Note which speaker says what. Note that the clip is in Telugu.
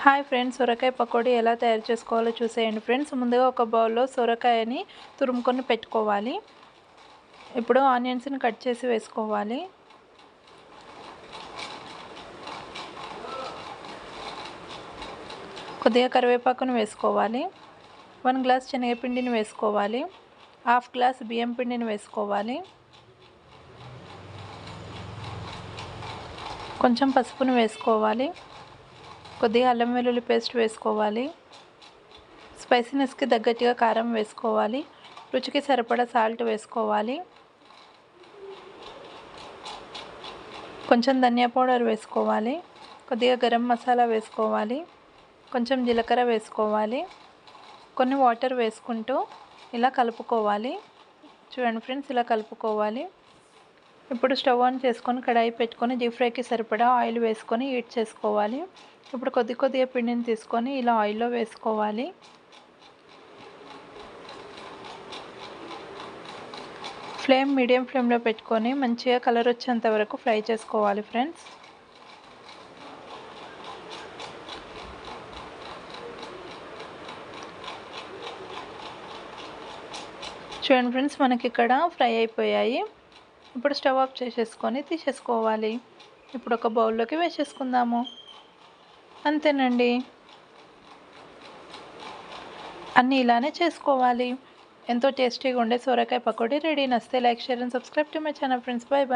Speaker 1: హాయ్ ఫ్రెండ్స్, సొరకాయ పకోడీ ఎలా తయారు చేసుకోవాలో చూసేయండి ఫ్రెండ్స్. ముందుగా ఒక బౌల్లో సొరకాయని తురుముకొని పెట్టుకోవాలి. ఇప్పుడు ఆనియన్స్ని కట్ చేసి వేసుకోవాలి. కొద్దిగా కరివేపాకును వేసుకోవాలి. 1 గ్లాస్ శనగపిండిని వేసుకోవాలి. 1/2 గ్లాస్ బియ్యం పిండిని వేసుకోవాలి. కొంచెం పసుపును వేసుకోవాలి. కొద్దిగా అల్లం వెల్లుల్లి పేస్ట్ వేసుకోవాలి. స్పైసీనెస్కి తగ్గట్టుగా కారం వేసుకోవాలి. రుచికి సరిపడా సాల్ట్ వేసుకోవాలి. కొంచెం ధనియా పౌడర్ వేసుకోవాలి. కొద్దిగా గరం మసాలా వేసుకోవాలి. కొంచెం జీలకర్ర వేసుకోవాలి. కొన్ని వాటర్ వేసుకుంటూ ఇలా కలుపుకోవాలి. చూడండి ఫ్రెండ్స్, ఇలా కలుపుకోవాలి. ఇప్పుడు స్టవ్ ఆన్ చేసుకొని కడాయి పెట్టుకొని డీప్ ఫ్రైకి సరిపడా ఆయిల్ వేసుకొని హీట్ చేసుకోవాలి. ఇప్పుడు కొద్దిగా పిండిని తీసుకొని ఇలా ఆయిల్లో వేసుకోవాలి. ఫ్లేమ్ మీడియం ఫ్లేమ్లో పెట్టుకొని మంచిగా కలర్ వచ్చేంత వరకు ఫ్రై చేసుకోవాలి ఫ్రెండ్స్. చూడండి ఫ్రెండ్స్, మనకి ఇక్కడ ఫ్రై అయిపోయాయి. ఇప్పుడు స్టవ్ ఆఫ్ చేసేసుకొని తీసేసుకోవాలి. ఇప్పుడు ఒక బౌల్లోకి వేసేసుకుందాము. అంతేనండి, అన్నీ ఇలానే చేసుకోవాలి. ఎంతో టేస్టీగా ఉండే సొరకాయ పకోడీ రెడీ. నచ్చితే like, share and subscribe to my channel friends. By by.